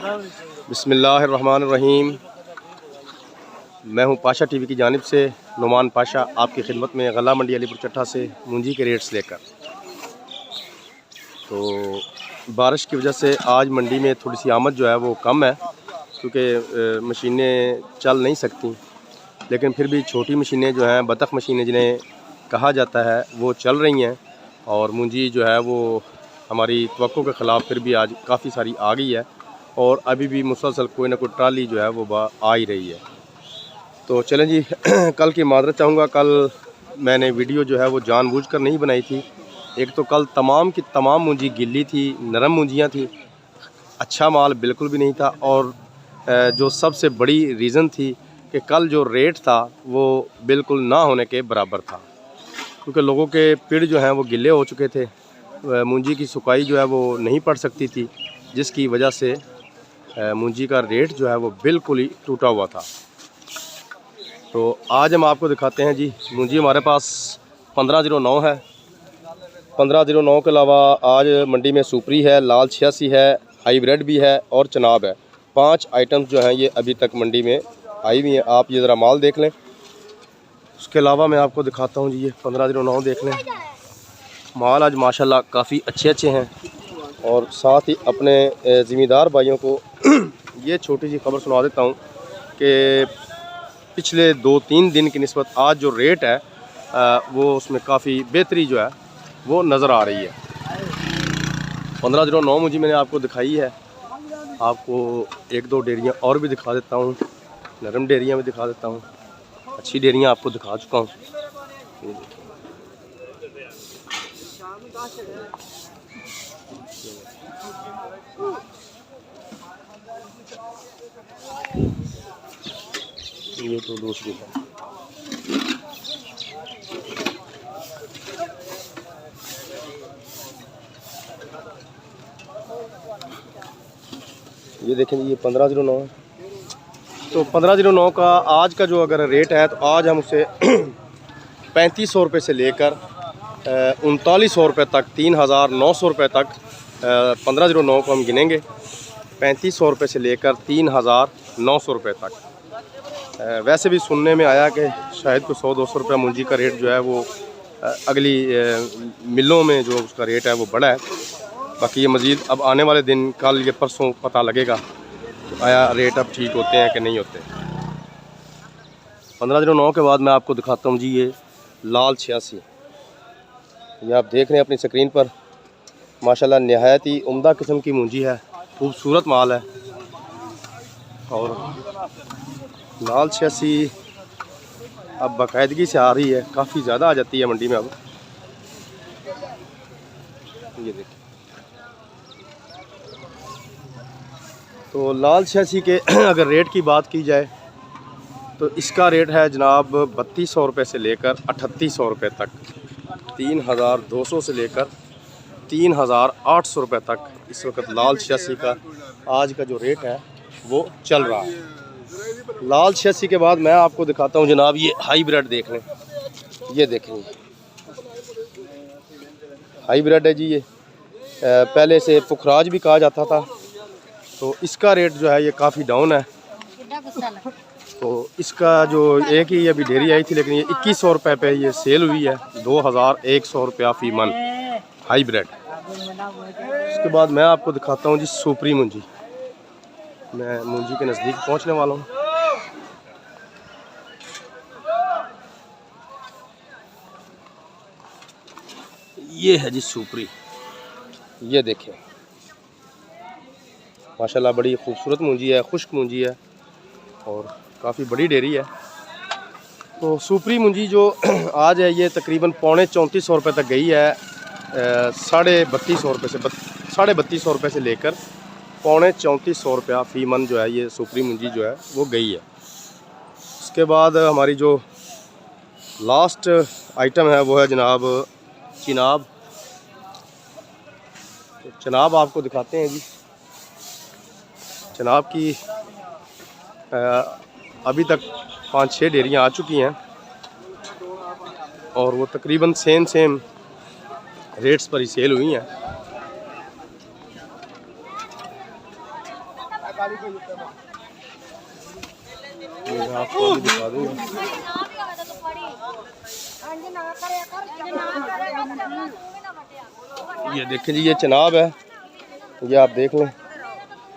बिस्मिल्लाहिर्रहमानिर्रहीम। मैं हूं पाशा टीवी की जानिब से नुमान पाशा, आपकी खिदमत में गला मंडी अलीपुर चट्टा से मूंजी के रेट्स लेकर। तो बारिश की वजह से आज मंडी में थोड़ी सी आमद जो है वो कम है, क्योंकि मशीनें चल नहीं सकती, लेकिन फिर भी छोटी मशीनें जो हैं, बतख मशीनें जिन्हें कहा जाता है, वो चल रही हैं। और मूंजी जो है वो हमारी तवक्को के ख़िलाफ़ फिर भी आज काफ़ी सारी आ गई है, और अभी भी मुसलसल कोई ना कोई ट्राली जो है वो आ ही रही है। तो चलें जी, कल की मादरत चाहूँगा। कल मैंने वीडियो जो है वो जानबूझकर नहीं बनाई थी। एक तो कल तमाम की तमाम मूंजी गिल्ली थी, नरम मूंजियाँ थी, अच्छा माल बिल्कुल भी नहीं था। और जो सबसे बड़ी रीज़न थी कि कल जो रेट था वो बिल्कुल ना होने के बराबर था, क्योंकि लोगों के पेड़ जो हैं वो गिले हो चुके थे। मूंजी की सुकाई जो है वो नहीं पड़ सकती थी, जिसकी वजह से मूंजी का रेट जो है वो बिल्कुल ही टूटा हुआ था। तो आज हम आपको दिखाते हैं जी, मूंजी हमारे पास 1509 है। 1509 के अलावा आज मंडी में सुपरी है, लाल 86 है, हाईब्रिड भी है और चनाब है। 5 आइटम्स जो हैं ये अभी तक मंडी में आई हुई हैं। आप ये ज़रा माल देख लें। उसके अलावा मैं आपको दिखाता हूँ जी, ये 1509 देख लें। माल आज माशाल्लाह काफ़ी अच्छे हैं। और साथ ही अपने ज़िम्मेदार भाइयों को ये छोटी सी खबर सुना देता हूँ कि पिछले 2-3 दिन की निस्बत आज जो रेट है वो उसमें काफ़ी बेहतरी जो है वो नज़र आ रही है। 1509 मुझे मैंने आपको दिखाई है। आपको 1-2 डेयरियाँ और भी दिखा देता हूँ, नरम डेयरियाँ भी दिखा देता हूँ, अच्छी डेयरियाँ आपको दिखा चुका हूँ। ये तो दूसरी है। ये देखें जी, ये 1509 है। तो 1509 का आज का जो अगर रेट है तो आज हम उसे 3500 रुपये से लेकर 3900 रुपये तक, 3900 रुपये तक 1509 को हम गिनेंगे। 3500 रुपये से लेकर 3900 रुपये तक। वैसे भी सुनने में आया कि शायद को 100-200 रुपये मूंजी का रेट जो है वो अगली मिलों में जो उसका रेट है वो बढ़ा है। बाकी ये मज़ीद अब आने वाले दिन, कल ये परसों पता लगेगा तो आया रेट अब ठीक होते हैं कि नहीं होते। 1509 के बाद मैं आपको दिखाता हूँ जी, ये लाल 86। ये आप देख रहे हैं अपनी स्क्रीन पर, माशाल्लाह नहायत ही उम्दा किस्म की मूंजी है, खूबसूरत माल है। और लाल 86 अब बाकायदगी से आ रही है, काफ़ी ज़्यादा आ जाती है मंडी में अब। ये देखिए, तो लाल 86 के अगर रेट की बात की जाए तो इसका रेट है जनाब 3200 रुपये से लेकर 3800 रुपये तक। 3200 से लेकर 3800 रुपये तक इस वक्त लाल 86 का आज का जो रेट है वो चल रहा है। लाल 86 के बाद मैं आपको दिखाता हूँ जनाब, ये हाईब्रिड देख लें। ये देखें, हाईब्रिड है जी। ये पहले से पुखराज भी कहा जाता था। तो इसका रेट जो है ये काफ़ी डाउन है। तो इसका जो एक ही अभी ढेरी आई थी, लेकिन ये 2100 रुपये पे ये सेल हुई है। 2100 रुपया फी मन हाईब्रिड। उसके बाद मैं आपको दिखाता हूँ जी सुपरी मूंजी। मैं मूंजी के नज़दीक पहुँचने वाला हूँ। ये है जी सुपरी। ये देखें, माशाल्लाह बड़ी खूबसूरत मूंजी है, खुश्क मूंजी है और काफ़ी बड़ी डेयरी है। तो सुपरी मूंजी जो आज है ये तकरीबन 3450 रुपये तक गई है। 3250 रुपये से 3250 रुपये से लेकर 3450 रुपया फी मन जो है ये सुपरी मूंजी जो है वो गई है। उसके बाद हमारी जो लास्ट आइटम है वो है जनाब चिनाब। तो चनाब आपको दिखाते हैं जी। चनाब की अभी तक 5-6 डेयरियाँ आ चुकी हैं और वो तकरीबन सेम रेट्स पर ही सेल हुई हैं। ये मैं आपको अभी दिखा दूँगा। ये देखें जी, ये चिनाब है, ये आप देख लें,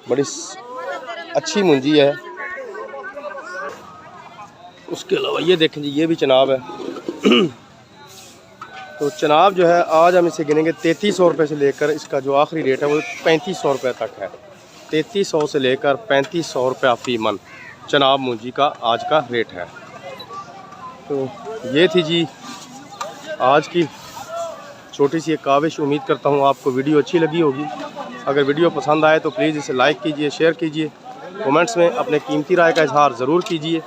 बड़ी अच्छी मुंजी है। उसके अलावा ये देखें जी, ये भी चिनाब है। तो चिनाब जो है आज हम इसे गिनेंगे 3300 रुपये से लेकर इसका जो आखिरी रेट है वो 3500 रुपये तक है। 3300 से लेकर 3500 रुपये फ़ी मन चिनाब मुंजी का आज का रेट है। तो ये थी जी आज की छोटी सी एक काविश। उम्मीद करता हूँ आपको वीडियो अच्छी लगी होगी। अगर वीडियो पसंद आए तो प्लीज़ इसे लाइक कीजिए, शेयर कीजिए, कमेंट्स में अपने कीमती राय का इजहार ज़रूर कीजिए।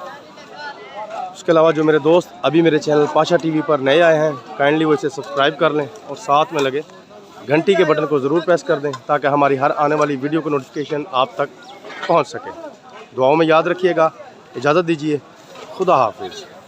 उसके अलावा जो मेरे दोस्त अभी मेरे चैनल पाशा टीवी पर नए आए हैं, काइंडली वो इसे सब्सक्राइब कर लें और साथ में लगे घंटी के बटन को ज़रूर प्रेस कर दें ताकि हमारी हर आने वाली वीडियो का नोटिफिकेशन आप तक पहुंच सके। दुआओं में याद रखिएगा। इजाज़त दीजिए। खुदा हाफिज़।